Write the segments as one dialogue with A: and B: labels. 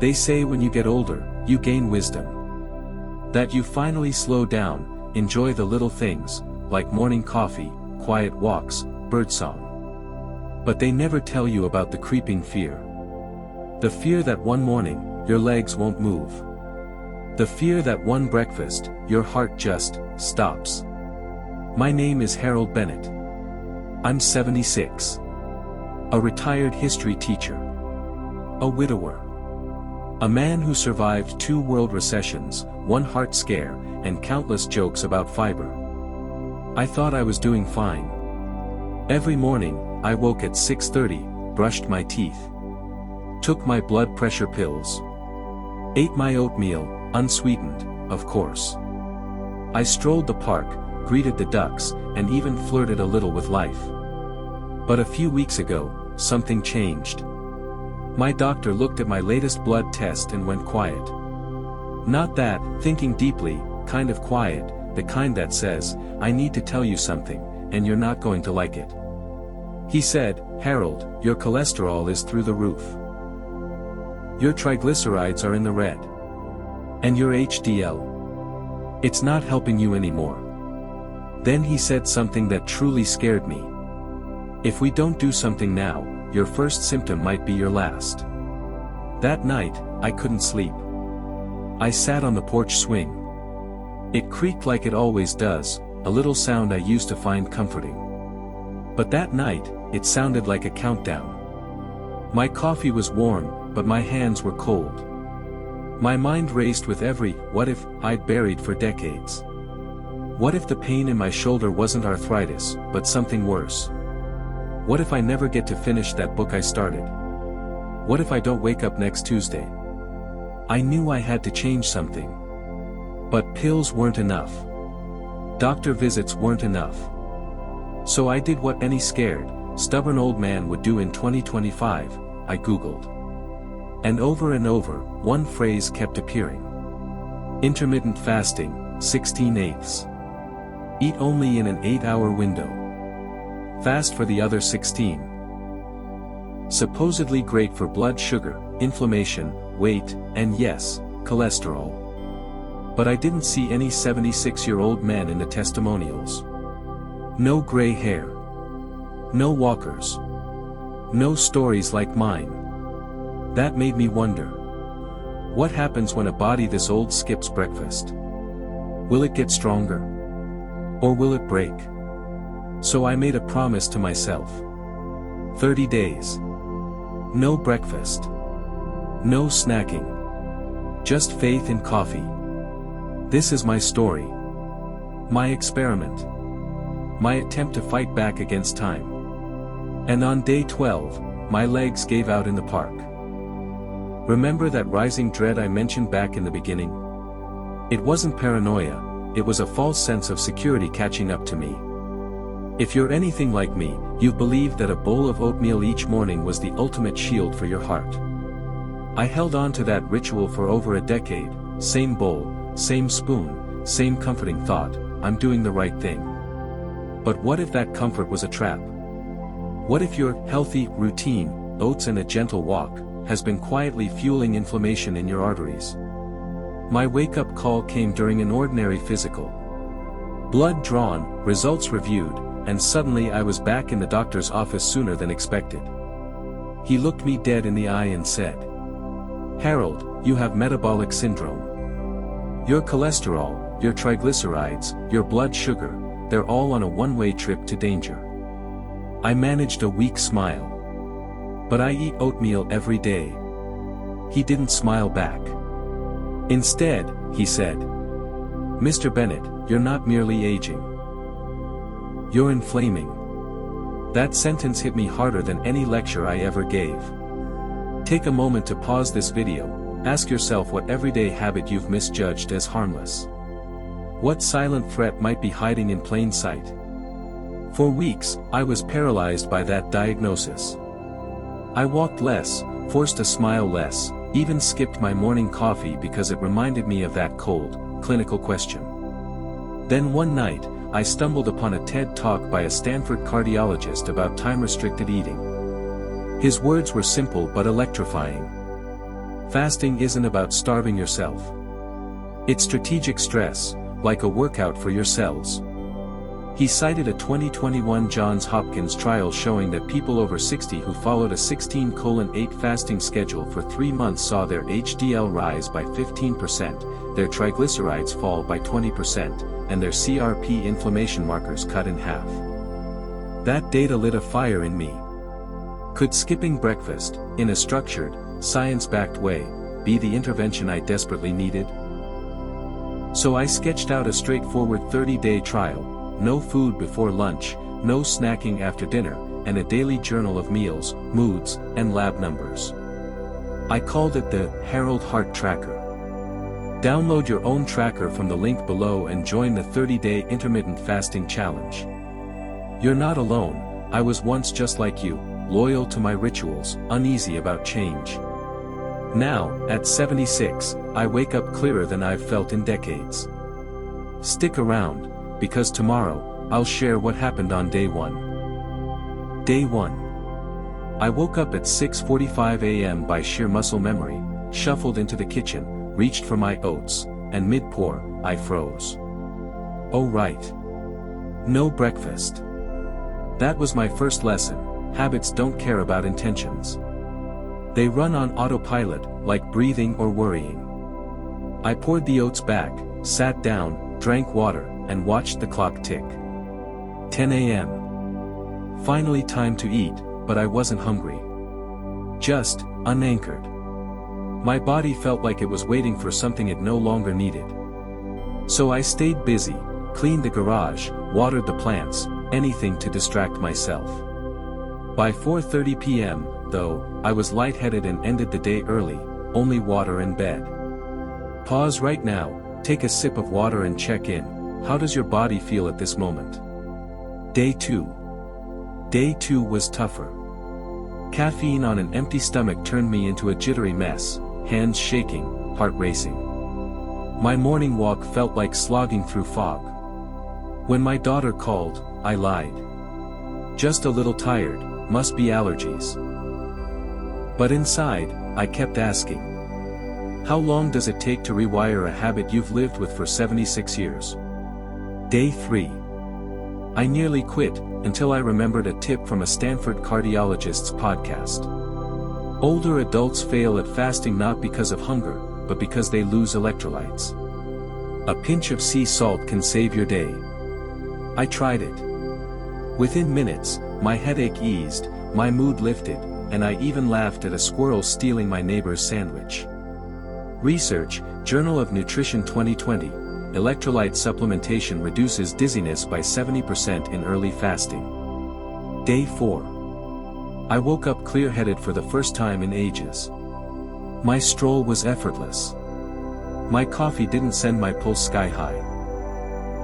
A: They say when you get older, you gain wisdom. That you finally slow down, enjoy the little things, like morning coffee, quiet walks, birdsong. But they never tell you about the creeping fear. The fear that one morning, your legs won't move. The fear that one breakfast, your heart just stops. My name is Harold Bennett. I'm 76. A retired history teacher. A widower. A man who survived 2 world recessions, 1 heart scare, and countless jokes about fiber. I thought I was doing fine. Every morning, I woke at 6:30, brushed my teeth. Took my blood pressure pills. Ate my oatmeal, unsweetened, of course. I strolled the park, greeted the ducks, and even flirted a little with life. But a few weeks ago, something changed. My doctor looked at my latest blood test and went quiet. Not that, thinking deeply, kind of quiet, the kind that says, I need to tell you something, and you're not going to like it. He said, Harold, your cholesterol is through the roof. Your triglycerides are in the red. And your HDL. It's not helping you anymore. Then he said something that truly scared me. If we don't do something now, your first symptom might be your last. That night, I couldn't sleep. I sat on the porch swing. It creaked like it always does, a little sound I used to find comforting. But that night, it sounded like a countdown. My coffee was warm, but my hands were cold. My mind raced with every what if I'd buried for decades. What if the pain in my shoulder wasn't arthritis, but something worse? What if I never get to finish that book I started? What if I don't wake up next Tuesday? I knew I had to change something. But pills weren't enough. Doctor visits weren't enough. So I did what any scared, stubborn old man would do in 2025, I Googled. And over, one phrase kept appearing. Intermittent fasting, 16/8. Eat only in an 8-hour window. Fast for the other 16. Supposedly great for blood sugar, inflammation, weight, and yes, cholesterol. But I didn't see any 76-year-old men in the testimonials. No gray hair. No walkers. No stories like mine. That made me wonder. What happens when a body this old skips breakfast? Will it get stronger? Or will it break? So I made a promise to myself. 30 days. No breakfast. No snacking. Just faith in coffee. This is my story. My experiment. My attempt to fight back against time. And on day 12, my legs gave out in the park. Remember that rising dread I mentioned back in the beginning? It wasn't paranoia, it was a false sense of security catching up to me. If you're anything like me, you've believed that a bowl of oatmeal each morning was the ultimate shield for your heart. I held on to that ritual for over a decade, same bowl, same spoon, same comforting thought, I'm doing the right thing. But what if that comfort was a trap? What if your healthy routine, oats and a gentle walk, has been quietly fueling inflammation in your arteries? My wake-up call came during an ordinary physical. Blood drawn, results reviewed, and suddenly I was back in the doctor's office sooner than expected. He looked me dead in the eye and said, Harold, you have metabolic syndrome. Your cholesterol, your triglycerides, your blood sugar, they're all on a one-way trip to danger. I managed a weak smile. But I eat oatmeal every day. He didn't smile back. Instead, he said, Mr. Bennett, you're not merely aging. You're inflaming. That sentence hit me harder than any lecture I ever gave. Take a moment to pause this video, ask yourself what everyday habit you've misjudged as harmless. What silent threat might be hiding in plain sight? For weeks, I was paralyzed by that diagnosis. I walked less, forced to smile less, even skipped my morning coffee because it reminded me of that cold, clinical question. Then one night, I stumbled upon a TED Talk by a Stanford cardiologist about time-restricted eating. His words were simple but electrifying. Fasting isn't about starving yourself. It's strategic stress, like a workout for your cells. He cited a 2021 Johns Hopkins trial showing that people over 60 who followed a 16:8 fasting schedule for 3 months saw their HDL rise by 15%, their triglycerides fall by 20%, and their CRP inflammation markers cut in half. That data lit a fire in me. Could skipping breakfast, in a structured, science-backed way, be the intervention I desperately needed? So I sketched out a straightforward 30-day trial: no food before lunch, no snacking after dinner, and a daily journal of meals, moods, and lab numbers. I called it the Harold Hart Tracker. Download your own tracker from the link below and join the 30-day Intermittent Fasting Challenge. You're not alone. I was once just like you, loyal to my rituals, uneasy about change. Now, at 76, I wake up clearer than I've felt in decades. Stick around, because tomorrow, I'll share what happened on day 1. Day 1. I woke up at 6:45 a.m. by sheer muscle memory, shuffled into the kitchen, reached for my oats, and mid-pour, I froze. Oh right. No breakfast. That was my first lesson: habits don't care about intentions. They run on autopilot, like breathing or worrying. I poured the oats back, sat down, drank water, and watched the clock tick. 10 a.m. Finally time to eat, but I wasn't hungry. Just, unanchored. My body felt like it was waiting for something it no longer needed. So I stayed busy, cleaned the garage, watered the plants, anything to distract myself. By 4:30 p.m., though, I was lightheaded and ended the day early, only water and bed. Pause right now, take a sip of water and check in. How does your body feel at this moment? Day 2. Day 2 was tougher. Caffeine on an empty stomach turned me into a jittery mess, hands shaking, heart racing. My morning walk felt like slogging through fog. When my daughter called, I lied. Just a little tired, must be allergies. But inside, I kept asking. How long does it take to rewire a habit you've lived with for 76 years? Day 3. I nearly quit, until I remembered a tip from a Stanford cardiologist's podcast. Older adults fail at fasting not because of hunger, but because they lose electrolytes. A pinch of sea salt can save your day. I tried it. Within minutes, my headache eased, my mood lifted, and I even laughed at a squirrel stealing my neighbor's sandwich. Research, Journal of Nutrition 2020, electrolyte supplementation reduces dizziness by 70% in early fasting. Day 4. I woke up clear-headed for the first time in ages. My stroll was effortless. My coffee didn't send my pulse sky high.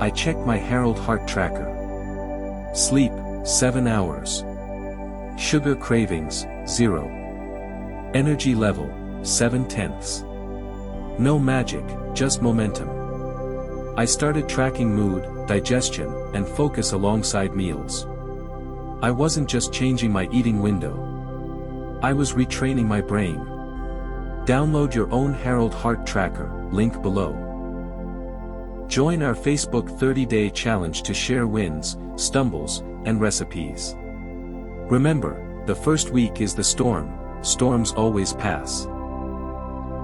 A: I checked my Harold Hart Tracker. Sleep, 7 hours. Sugar cravings, 0. Energy level, 7/10. No magic, just momentum. I started tracking mood, digestion, and focus alongside meals. I wasn't just changing my eating window. I was retraining my brain. Download your own Harold Hart Tracker, link below. Join our Facebook 30-day challenge to share wins, stumbles, and recipes. Remember, the first week is the storm, storms always pass.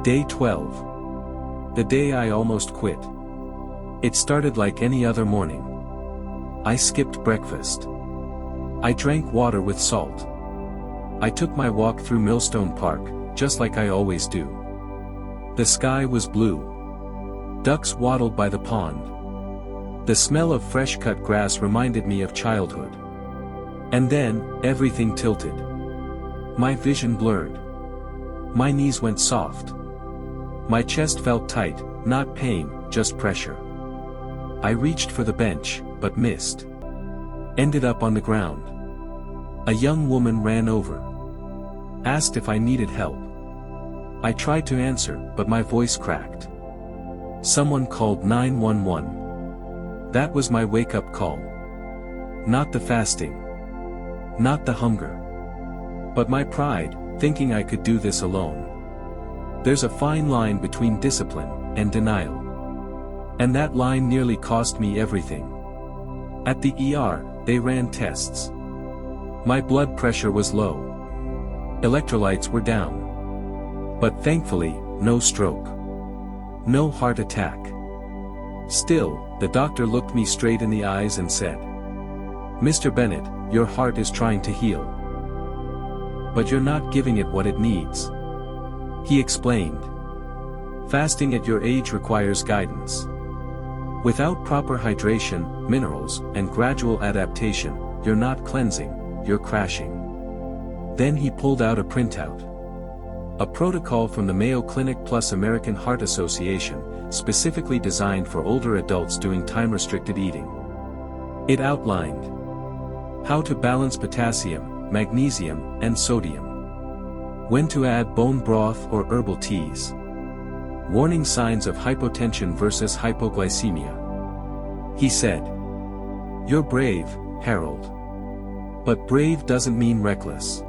A: Day 12. The day I almost quit. It started like any other morning. I skipped breakfast. I drank water with salt. I took my walk through Millstone Park, just like I always do. The sky was blue. Ducks waddled by the pond. The smell of fresh-cut grass reminded me of childhood. And then, everything tilted. My vision blurred. My knees went soft. My chest felt tight, not pain, just pressure. I reached for the bench, but missed. Ended up on the ground. A young woman ran over. Asked if I needed help. I tried to answer, but my voice cracked. Someone called 911. That was my wake-up call. Not the fasting. Not the hunger. But my pride, thinking I could do this alone. There's a fine line between discipline and denial. And that line nearly cost me everything. At the ER, they ran tests. My blood pressure was low. Electrolytes were down. But thankfully, no stroke. No heart attack. Still, the doctor looked me straight in the eyes and said, "Mr. Bennett, your heart is trying to heal. But you're not giving it what it needs." He explained. Fasting at your age requires guidance. Without proper hydration, minerals, and gradual adaptation, you're not cleansing, you're crashing. Then he pulled out a printout. A protocol from the Mayo Clinic plus American Heart Association, specifically designed for older adults doing time-restricted eating. It outlined how to balance potassium, magnesium, and sodium. When to add bone broth or herbal teas. Warning signs of hypotension versus hypoglycemia. He said, "You're brave, Harold. But brave doesn't mean reckless."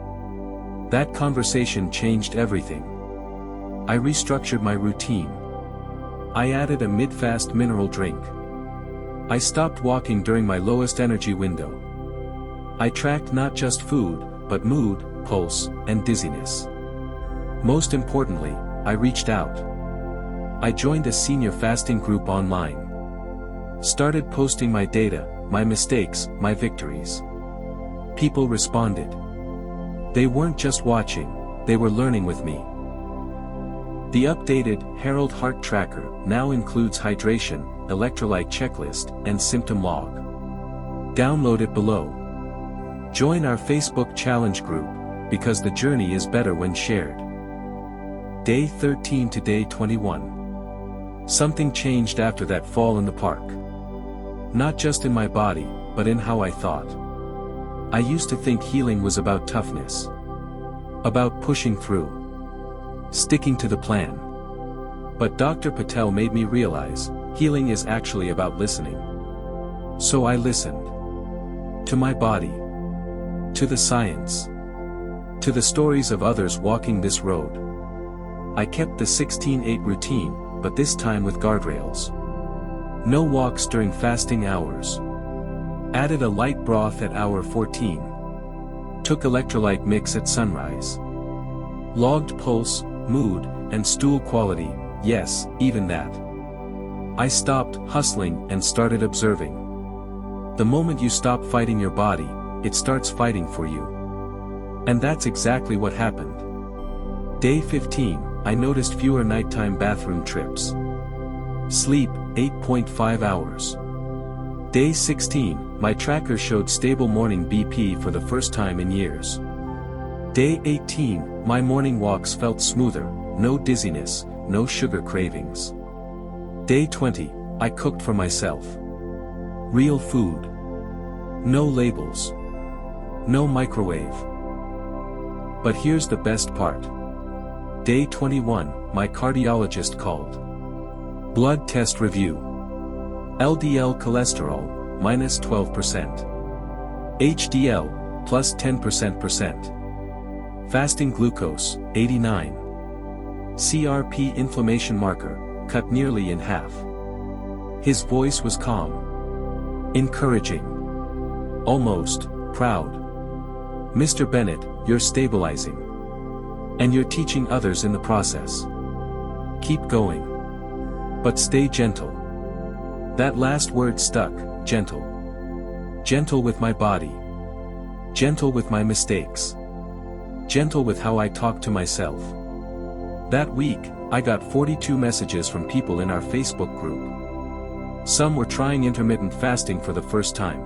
A: That conversation changed everything. I restructured my routine. I added a mid-fast mineral drink. I stopped walking during my lowest energy window. I tracked not just food, but mood, pulse, and dizziness. Most importantly, I reached out. I joined a senior fasting group online. Started posting my data, my mistakes, my victories. People responded. They weren't just watching, they were learning with me. The updated Harold Heart Tracker now includes hydration, electrolyte checklist, and symptom log. Download it below. Join our Facebook challenge group, because the journey is better when shared. Day 13 to day 21. Something changed after that fall in the park. Not just in my body, but in how I thought. I used to think healing was about toughness. About pushing through. Sticking to the plan. But Dr. Patel made me realize, healing is actually about listening. So I listened. To my body. To the science. To the stories of others walking this road. I kept the 16-8 routine, but this time with guardrails. No walks during fasting hours. Added a light broth at hour 14. Took electrolyte mix at sunrise. Logged pulse, mood, and stool quality, yes, even that. I stopped hustling and started observing. The moment you stop fighting your body, it starts fighting for you. And that's exactly what happened. Day 15, I noticed fewer nighttime bathroom trips. Sleep, 8.5 hours. Day 16, my tracker showed stable morning BP for the first time in years. Day 18, my morning walks felt smoother, no dizziness, no sugar cravings. Day 20, I cooked for myself. Real food. No labels. No microwave. But here's the best part. Day 21, my cardiologist called. Blood test review. LDL cholesterol, minus 12%. HDL, plus 10%. Fasting glucose, 89. CRP inflammation marker, cut nearly in half. His voice was calm. Encouraging. Almost proud. "Mr. Bennett, you're stabilizing. And you're teaching others in the process. Keep going. But stay gentle." That last word stuck, gentle. Gentle with my body. Gentle with my mistakes. Gentle with how I talk to myself. That week, I got 42 messages from people in our Facebook group. Some were trying intermittent fasting for the first time.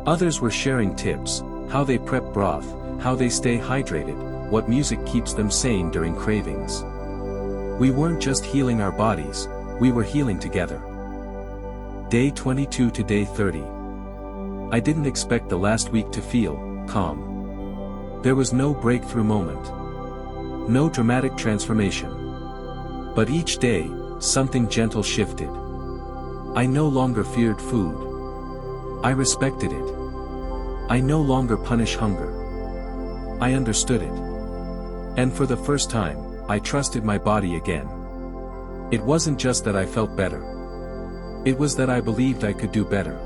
A: Others were sharing tips, how they prep broth, how they stay hydrated, what music keeps them sane during cravings. We weren't just healing our bodies, we were healing together. Day 22 to day 30. I didn't expect the last week to feel calm. There was no breakthrough moment. No dramatic transformation. But each day, something gentle shifted. I no longer feared food. I respected it. I no longer punish hunger. I understood it. And for the first time, I trusted my body again. It wasn't just that I felt better. It was that I believed I could do better.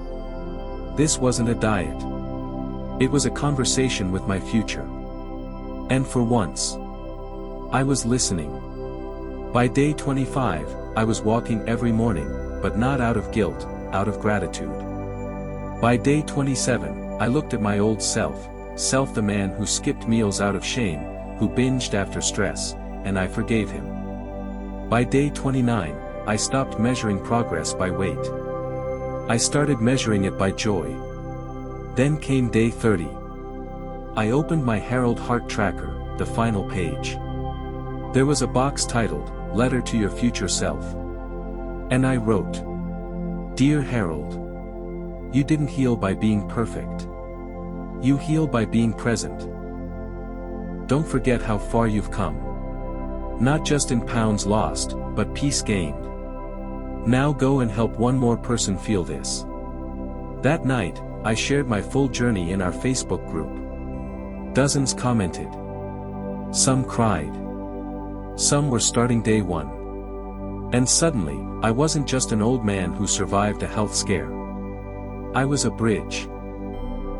A: This wasn't a diet. It was a conversation with my future. And for once, I was listening. By day 25, I was walking every morning, but not out of guilt, out of gratitude. By day 27, I looked at my old self the man who skipped meals out of shame, who binged after stress, and I forgave him. By day 29, I stopped measuring progress by weight. I started measuring it by joy. Then came day 30. I opened my Harold Heart Tracker, the final page. There was a box titled, Letter to Your Future Self. And I wrote, Dear Harold, you didn't heal by being perfect. You heal by being present. Don't forget how far you've come. Not just in pounds lost, but peace gained. Now go and help one more person feel this. That night, I shared my full journey in our Facebook group. Dozens commented. Some cried. Some were starting day one. And suddenly, I wasn't just an old man who survived a health scare. I was a bridge.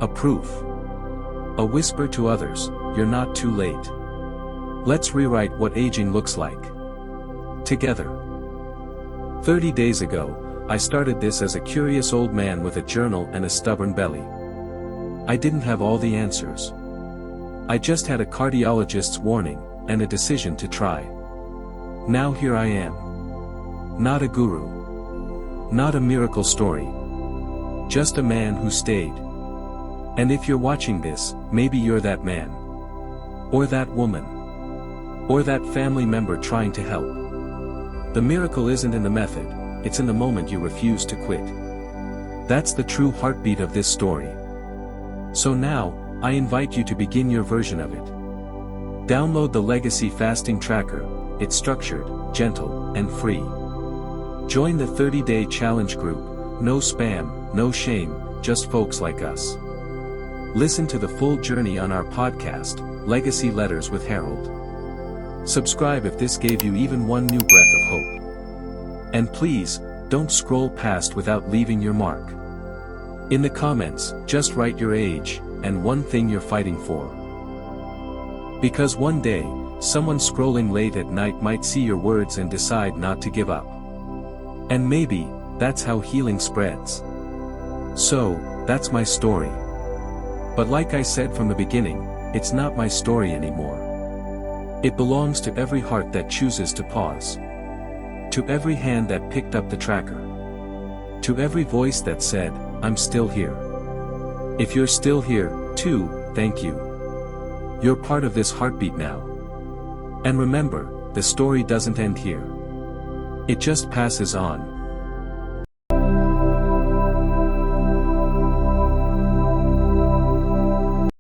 A: A proof. A whisper to others, you're not too late. Let's rewrite what aging looks like. Together. 30 days ago, I started this as a curious old man with a journal and a stubborn belly. I didn't have all the answers. I just had a cardiologist's warning, and a decision to try. Now here I am. Not a guru. Not a miracle story. Just a man who stayed. And if you're watching this, maybe you're that man. Or that woman. Or that family member trying to help. The miracle isn't in the method, it's in the moment you refuse to quit. That's the true heartbeat of this story. So now, I invite you to begin your version of it. Download the Legacy Fasting Tracker. It's structured, gentle, and free. Join the 30-day challenge group. No spam, no shame, just folks like us. Listen to the full journey on our podcast, Legacy Letters with Harold. Subscribe if this gave you even one new breath of hope. And please, don't scroll past without leaving your mark. In the comments, just write your age, and one thing you're fighting for. Because one day, someone scrolling late at night might see your words and decide not to give up. And maybe, that's how healing spreads. So, that's my story. But like I said from the beginning, it's not my story anymore. It belongs to every heart that chooses to pause. To every hand that picked up the tracker. To every voice that said, I'm still here. If you're still here, too, thank you. You're part of this heartbeat now. And remember, the story doesn't end here. It just passes on.